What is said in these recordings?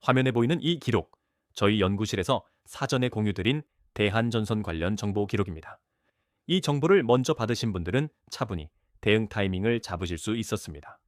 화면에 보이는 이 기록, 저희 연구실에서 사전에 공유드린 대한전선 관련 정보 기록입니다. 이 정보를 먼저 받으신 분들은 차분히 대응 타이밍을 잡으실 수 있었습니다.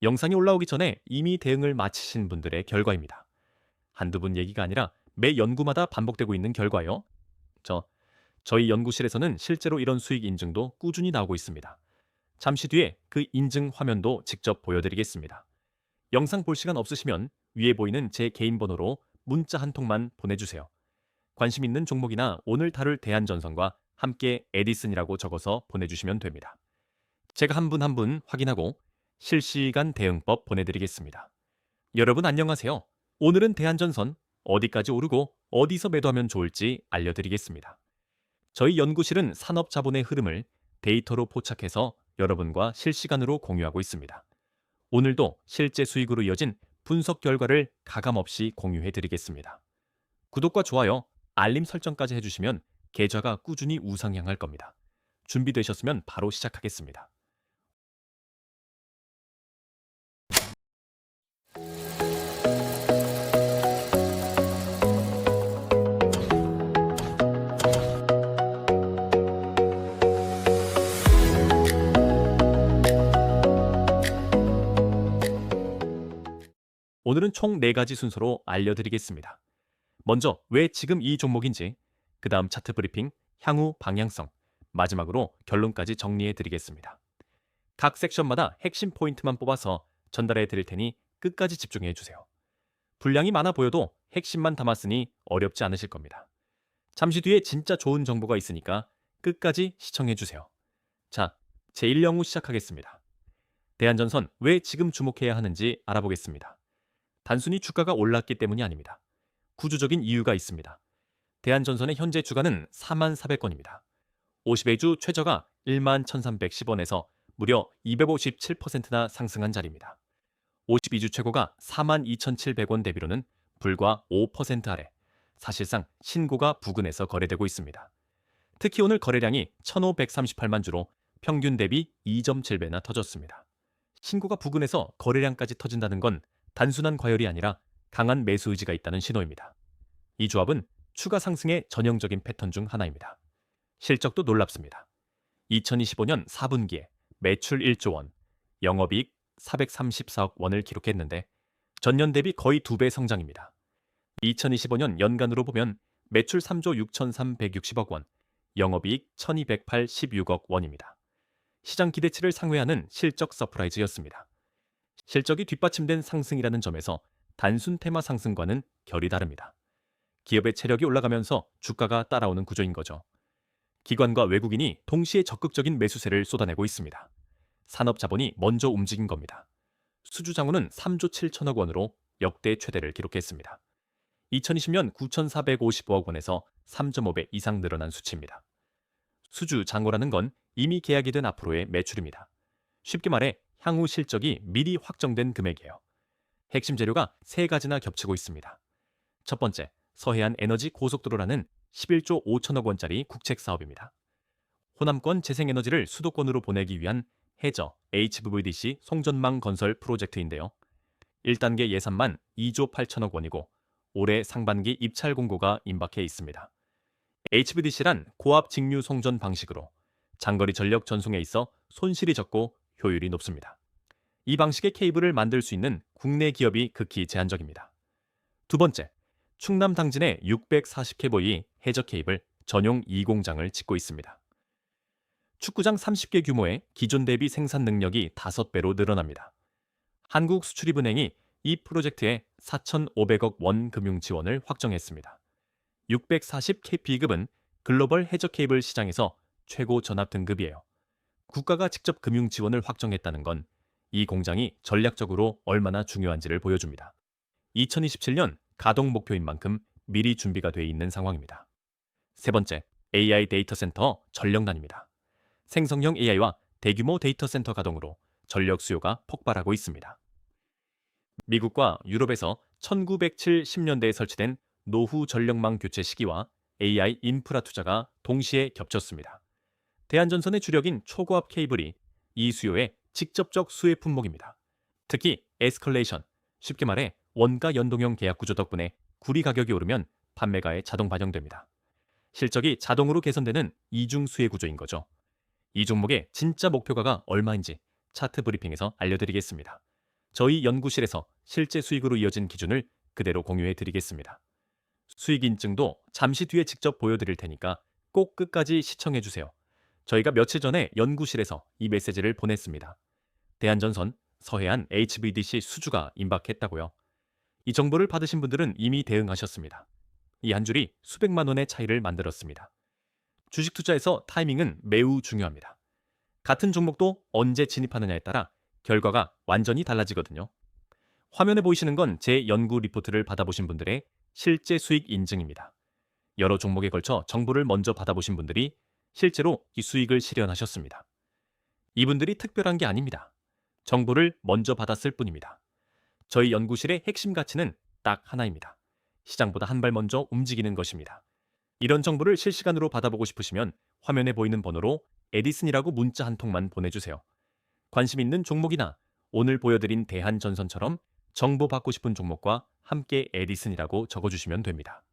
영상이 올라오기 전에 이미 대응을 마치신 분들의 결과입니다. 한두 분 얘기가 아니라 매 연구마다 반복되고 있는 결과요. 저, 저희 연구실에서는 실제로 이런 수익 인증도 꾸준히 나오고 있습니다. 잠시 뒤에 그 인증 화면도 직접 보여드리겠습니다. 영상 볼 시간 없으시면 위에 보이는 제 개인 번호로 문자 한 통만 보내주세요. 관심 있는 종목이나 오늘 다룰 대한전선과 함께 에디슨이라고 적어서 보내주시면 됩니다. 제가 한 분 한 분 확인하고 실시간 대응법 보내드리겠습니다. 여러분 안녕하세요. 오늘은 대한전선 어디까지 오르고 어디서 매도하면 좋을지 알려드리겠습니다. 저희 연구실은 산업자본의 흐름을 데이터로 포착해서 여러분과 실시간으로 공유하고 있습니다. 오늘도 실제 수익으로 이어진 분석 결과를 가감없이 공유해드리겠습니다. 구독과 좋아요, 알림 설정까지 해주시면 계좌가 꾸준히 우상향할 겁니다. 준비되셨으면 바로 시작하겠습니다. 오늘은 총 4가지 순서로 알려드리겠습니다. 먼저 왜 지금 이 종목인지, 그 다음 차트 브리핑, 향후 방향성, 마지막으로 결론까지 정리해드리겠습니다. 각 섹션마다 핵심 포인트만 뽑아서 전달해 드릴 테니 끝까지 집중해 주세요. 분량이 많아 보여도 핵심만 담았으니 어렵지 않으실 겁니다. 잠시 뒤에 진짜 좋은 정보가 있으니까 끝까지 시청해 주세요. 자, 제1영우 시작하겠습니다. 대한전선 왜 지금 주목해야 하는지 알아보겠습니다. 단순히 주가가 올랐기 때문이 아닙니다. 구조적인 이유가 있습니다. 대한전선의 현재 주가는 44,000원입니다. 50의 주 최저가 11,310원에서 무려 257%나 상승한 자리입니다. 52주 최고가 42,700원 대비로는 불과 5% 아래, 사실상 신고가 부근에서 거래되고 있습니다. 특히 오늘 거래량이 1,538만 주로 평균 대비 2.7배나 터졌습니다. 신고가 부근에서 거래량까지 터진다는 건 단순한 과열이 아니라 강한 매수 의지가 있다는 신호입니다. 이 조합은 추가 상승의 전형적인 패턴 중 하나입니다. 실적도 놀랍습니다. 2025년 4분기에 매출 1조 원, 영업이익 434억 원을 기록했는데 전년 대비 거의 2배 성장입니다. 2025년 연간으로 보면 매출 3조 6,360억 원, 영업이익 1,286억 원입니다. 시장 기대치를 상회하는 실적 서프라이즈였습니다. 실적이 뒷받침된 상승이라는 점에서 단순 테마 상승과는 결이 다릅니다. 기업의 체력이 올라가면서 주가가 따라오는 구조인 거죠. 기관과 외국인이 동시에 적극적인 매수세를 쏟아내고 있습니다. 산업 자본이 먼저 움직인 겁니다. 수주 장우는 3조 7천억 원으로 역대 최대를 기록했습니다. 2020년 9,450억 원에서 3.5배 이상 늘어난 수치입니다. 수주 장고라는 건 이미 계약이 된 앞으로의 매출입니다. 쉽게 말해 향후 실적이 미리 확정된 금액이에요. 핵심 재료가 3가지나 겹치고 있습니다. 첫 번째, 서해안 에너지 고속도로라는 11조 5천억 원짜리 국책 사업입니다. 호남권 재생에너지를 수도권으로 보내기 위한 해저 HVDC 송전망 건설 프로젝트인데요. 1단계 예산만 2조 8천억 원이고 올해 상반기 입찰 공고가 임박해 있습니다. HVDC란 고압 직류 송전 방식으로 장거리 전력 전송에 있어 손실이 적고 효율이 높습니다. 이 방식의 케이블을 만들 수 있는 국내 기업이 극히 제한적입니다. 두 번째, 충남 당진의 640kV 해저 케이블 전용 2공장을 짓고 있습니다. 축구장 30개 규모의 기존 대비 생산 능력이 5배로 늘어납니다. 한국수출입은행이 이 프로젝트에 4,500억 원 금융 지원을 확정했습니다. 640kp급은 글로벌 해저 케이블 시장에서 최고 전압 등급이에요. 국가가 직접 금융 지원을 확정했다는 건 이 공장이 전략적으로 얼마나 중요한지를 보여줍니다. 2027년 가동 목표인 만큼 미리 준비가 돼 있는 상황입니다. 세 번째, AI 데이터 센터 전력난입니다. 생성형 AI와 대규모 데이터 센터 가동으로 전력 수요가 폭발하고 있습니다. 미국과 유럽에서 1970년대에 설치된 노후 전력망 교체 시기와 AI 인프라 투자가 동시에 겹쳤습니다. 대한전선의 주력인 초고압 케이블이 이 수요의 직접적 수혜 품목입니다. 특히 에스컬레이션, 쉽게 말해 원가 연동형 계약 구조 덕분에 구리 가격이 오르면 판매가에 자동 반영됩니다. 실적이 자동으로 개선되는 이중 수혜 구조인 거죠. 이 종목의 진짜 목표가가 얼마인지 차트 브리핑에서 알려드리겠습니다. 저희 연구실에서 실제 수익으로 이어진 기준을 그대로 공유해 드리겠습니다. 수익 인증도 잠시 뒤에 직접 보여드릴 테니까 꼭 끝까지 시청해 주세요. 저희가 며칠 전에 연구실에서 이 메시지를 보냈습니다. 대한전선, 서해안 HVDC 수주가 임박했다고요. 이 정보를 받으신 분들은 이미 대응하셨습니다. 이 한 줄이 수백만 원의 차이를 만들었습니다. 주식 투자에서 타이밍은 매우 중요합니다. 같은 종목도 언제 진입하느냐에 따라 결과가 완전히 달라지거든요. 화면에 보이시는 건 제 연구 리포트를 받아보신 분들의 실제 수익 인증입니다. 여러 종목에 걸쳐 정보를 먼저 받아보신 분들이 실제로 이 수익을 실현하셨습니다. 이분들이 특별한 게 아닙니다. 정보를 먼저 받았을 뿐입니다. 저희 연구실의 핵심 가치는 딱 하나입니다. 시장보다 한 발 먼저 움직이는 것입니다. 이런 정보를 실시간으로 받아보고 싶으시면 화면에 보이는 번호로 에디슨이라고 문자 한 통만 보내주세요. 관심 있는 종목이나 오늘 보여드린 대한전선처럼 정보 받고 싶은 종목과 함께 에디슨이라고 적어주시면 됩니다.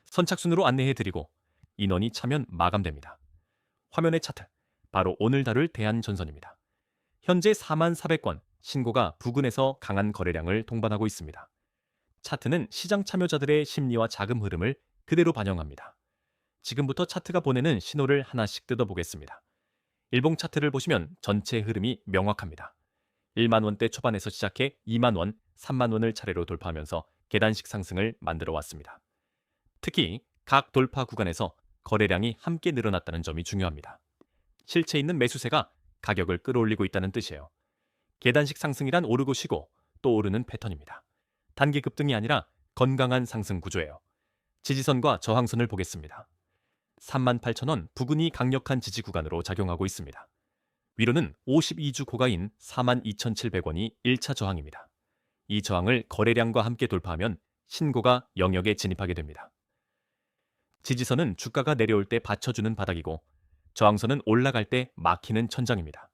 선착순으로 안내해드리고 인원이 차면 마감됩니다. 화면의 차트, 바로 오늘 다룰 대한전선입니다. 현재 44,000건, 신고가 부근에서 강한 거래량을 동반하고 있습니다. 차트는 시장 참여자들의 심리와 자금 흐름을 그대로 반영합니다. 지금부터 차트가 보내는 신호를 하나씩 뜯어보겠습니다. 일봉 차트를 보시면 전체 흐름이 명확합니다. 1만 원대 초반에서 시작해 2만 원, 3만 원을 차례로 돌파하면서 계단식 상승을 만들어 왔습니다. 특히 각 돌파 구간에서 거래량이 함께 늘어났다는 점이 중요합니다. 실체 있는 매수세가 가격을 끌어올리고 있다는 뜻이에요. 계단식 상승이란 오르고 쉬고 또 오르는 패턴입니다. 단기 급등이 아니라 건강한 상승 구조예요. 지지선과 저항선을 보겠습니다. 38,000원 부근이 강력한 지지 구간으로 작용하고 있습니다. 위로는 52주 고가인 42,700원이 1차 저항입니다. 이 저항을 거래량과 함께 돌파하면 신고가 영역에 진입하게 됩니다. 지지선은 주가가 내려올 때 받쳐주는 바닥이고 저항선은 올라갈 때 막히는 천장입니다.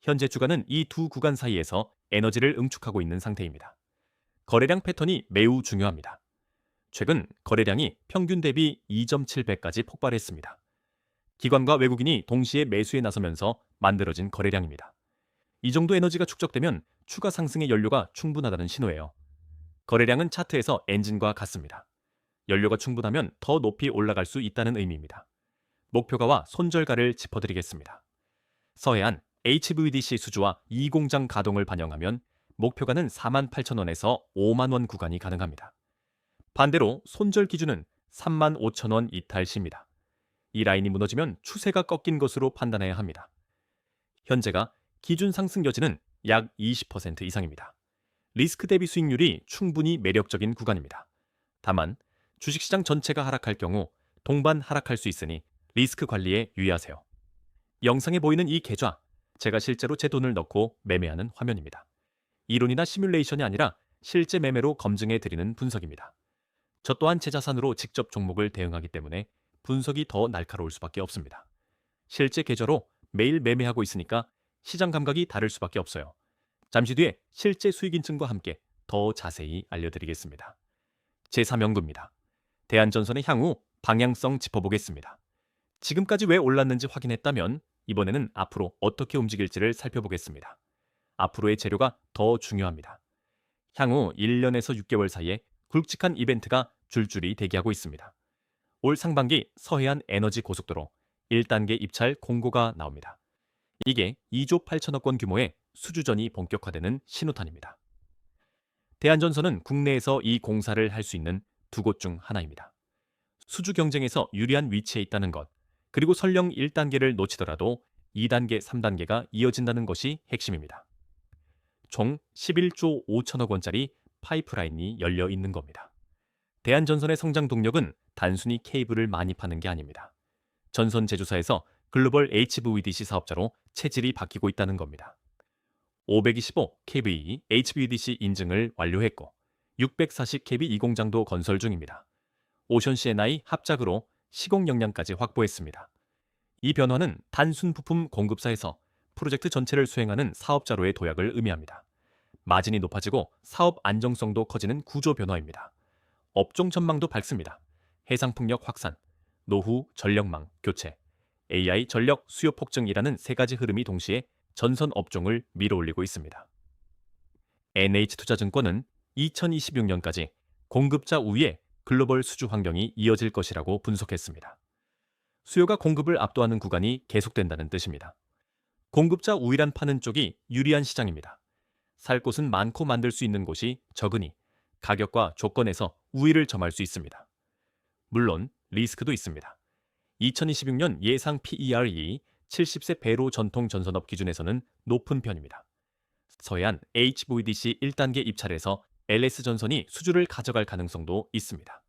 현재 주가는 이 두 구간 사이에서 에너지를 응축하고 있는 상태입니다. 거래량 패턴이 매우 중요합니다. 최근 거래량이 평균 대비 2.7배까지 폭발했습니다. 기관과 외국인이 동시에 매수에 나서면서 만들어진 거래량입니다. 이 정도 에너지가 축적되면 추가 상승의 연료가 충분하다는 신호예요. 거래량은 차트에서 엔진과 같습니다. 연료가 충분하면 더 높이 올라갈 수 있다는 의미입니다. 목표가와 손절가를 짚어드리겠습니다. 서해안 HVDC 수주와 2공장 가동을 반영하면 목표가는 48,000원에서 5만 원 구간이 가능합니다. 반대로 손절 기준은 35,000원 이탈 시입니다. 이 라인이 무너지면 추세가 꺾인 것으로 판단해야 합니다. 현재가 기준 상승 여지는 약 20% 이상입니다. 리스크 대비 수익률이 충분히 매력적인 구간입니다. 다만 주식시장 전체가 하락할 경우 동반 하락할 수 있으니 리스크 관리에 유의하세요. 영상에 보이는 이 계좌, 제가 실제로 제 돈을 넣고 매매하는 화면입니다. 이론이나 시뮬레이션이 아니라 실제 매매로 검증해 드리는 분석입니다. 저 또한 제 자산으로 직접 종목을 대응하기 때문에 분석이 더 날카로울 수밖에 없습니다. 실제 계좌로 매일 매매하고 있으니까 시장 감각이 다를 수밖에 없어요. 잠시 뒤에 실제 수익 인증과 함께 더 자세히 알려드리겠습니다. 제3연구입니다. 대한전선의 향후 방향성 짚어보겠습니다. 지금까지 왜 올랐는지 확인했다면 이번에는 앞으로 어떻게 움직일지를 살펴보겠습니다. 앞으로의 재료가 더 중요합니다. 향후 1년에서 6개월 사이에 굵직한 이벤트가 줄줄이 대기하고 있습니다. 올 상반기 서해안 에너지 고속도로 1단계 입찰 공고가 나옵니다. 이게 2조 8천억 원 규모의 수주전이 본격화되는 신호탄입니다. 대한전선은 국내에서 이 공사를 할 수 있는 두 곳 중 하나입니다. 수주 경쟁에서 유리한 위치에 있다는 것, 그리고 설령 1단계를 놓치더라도 2단계, 3단계가 이어진다는 것이 핵심입니다. 총 11조 5천억 원짜리 파이프라인이 열려 있는 겁니다. 대한전선의 성장 동력은 단순히 케이블을 많이 파는 게 아닙니다. 전선 제조사에서 글로벌 HVDC 사업자로 체질이 바뀌고 있다는 겁니다. 525 kV HVDC 인증을 완료했고 640 kV 이공장도 건설 중입니다. 오션 C&I 합작으로 시공 역량까지 확보했습니다. 이 변화는 단순 부품 공급사에서 프로젝트 전체를 수행하는 사업자로의 도약을 의미합니다. 마진이 높아지고 사업 안정성도 커지는 구조 변화입니다. 업종 전망도 밝습니다. 해상풍력 확산, 노후 전력망 교체, AI 전력 수요 폭증이라는 세 가지 흐름이 동시에 전선 업종을 밀어올리고 있습니다. NH투자증권은 2026년까지 공급자 우위의 글로벌 수주 환경이 이어질 것이라고 분석했습니다. 수요가 공급을 압도하는 구간이 계속된다는 뜻입니다. 공급자 우위란 파는 쪽이 유리한 시장입니다. 살 곳은 많고 만들 수 있는 곳이 적으니 가격과 조건에서 우위를 점할 수 있습니다. 물론 리스크도 있습니다. 2026년 예상 PER이 70세 배로 전통 전선업 기준에서는 높은 편입니다. 서해안 HVDC 1단계 입찰에서 LS전선이 수주를 가져갈 가능성도 있습니다.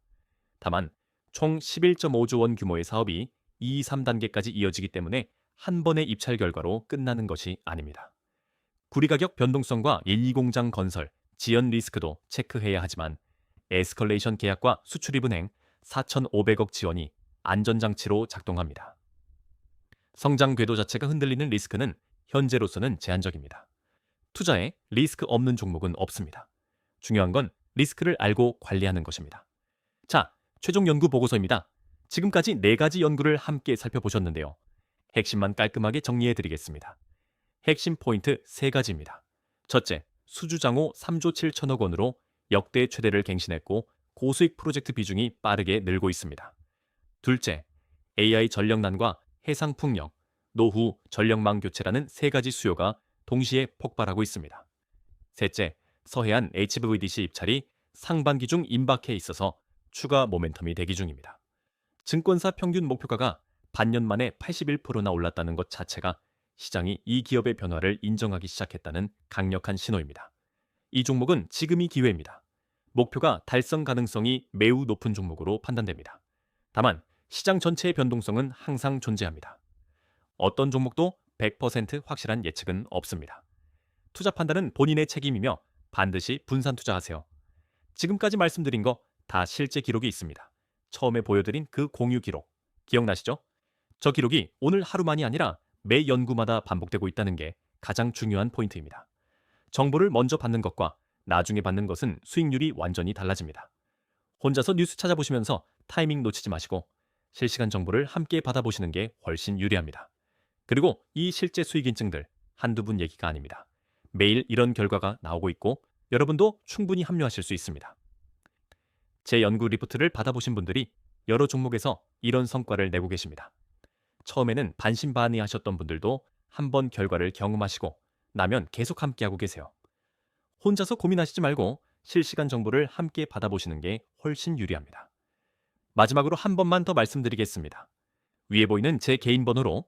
다만 총 11.5조 원 규모의 사업이 2, 3단계까지 이어지기 때문에 한 번의 입찰 결과로 끝나는 것이 아닙니다. 구리 가격 변동성과 1-2공장 건설, 지연 리스크도 체크해야 하지만 에스컬레이션 계약과 수출입은행 4,500억 지원이 안전장치로 작동합니다. 성장 궤도 자체가 흔들리는 리스크는 현재로서는 제한적입니다. 투자에 리스크 없는 종목은 없습니다. 중요한 건 리스크를 알고 관리하는 것입니다. 자, 최종 연구 보고서입니다. 지금까지 4가지 연구를 함께 살펴보셨는데요. 핵심만 깔끔하게 정리해드리겠습니다. 핵심 포인트 3가지입니다. 첫째, 수주장호 3조 7천억 원으로 역대 최대를 갱신했고 고수익 프로젝트 비중이 빠르게 늘고 있습니다. 둘째, AI 전력난과 해상풍력, 노후 전력망 교체라는 3가지 수요가 동시에 폭발하고 있습니다. 셋째, 서해안 HVDC 입찰이 상반기 중 임박해 있어서 추가 모멘텀이 대기 중입니다. 증권사 평균 목표가가 반년 만에 81%나 올랐다는 것 자체가 시장이 이 기업의 변화를 인정하기 시작했다는 강력한 신호입니다. 이 종목은 지금이 기회입니다. 목표가 달성 가능성이 매우 높은 종목으로 판단됩니다. 다만 시장 전체의 변동성은 항상 존재합니다. 어떤 종목도 100% 확실한 예측은 없습니다. 투자 판단은 본인의 책임이며 반드시 분산 투자하세요. 지금까지 말씀드린 거 다 실제 기록이 있습니다. 처음에 보여드린 그 공유 기록 기억나시죠? 저 기록이 오늘 하루만이 아니라 매 연구마다 반복되고 있다는 게 가장 중요한 포인트입니다. 정보를 먼저 받는 것과 나중에 받는 것은 수익률이 완전히 달라집니다. 혼자서 뉴스 찾아보시면서 타이밍 놓치지 마시고 실시간 정보를 함께 받아보시는 게 훨씬 유리합니다. 그리고 이 실제 수익 인증들 한두 분 얘기가 아닙니다. 매일 이런 결과가 나오고 있고 여러분도 충분히 합류하실 수 있습니다. 제 연구 리포트를 받아보신 분들이 여러 종목에서 이런 성과를 내고 계십니다. 처음에는 반신반의하셨던 분들도 한번 결과를 경험하시고 나면 계속 함께하고 계세요. 혼자서 고민하시지 말고 실시간 정보를 함께 받아보시는 게 훨씬 유리합니다. 마지막으로 한 번만 더 말씀드리겠습니다. 위에 보이는 제 개인 번호로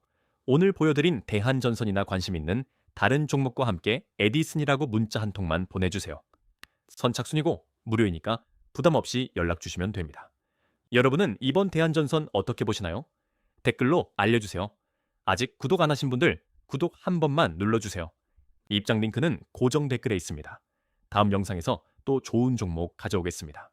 오늘 보여드린 대한전선이나 관심 있는 다른 종목과 함께 에디슨이라고 문자 한 통만 보내주세요. 선착순이고 무료이니까 부담 없이 연락 주시면 됩니다. 여러분은 이번 대한전선 어떻게 보시나요? 댓글로 알려주세요. 아직 구독 안 하신 분들 구독 한 번만 눌러주세요. 입장 링크는 고정 댓글에 있습니다. 다음 영상에서 또 좋은 종목 가져오겠습니다.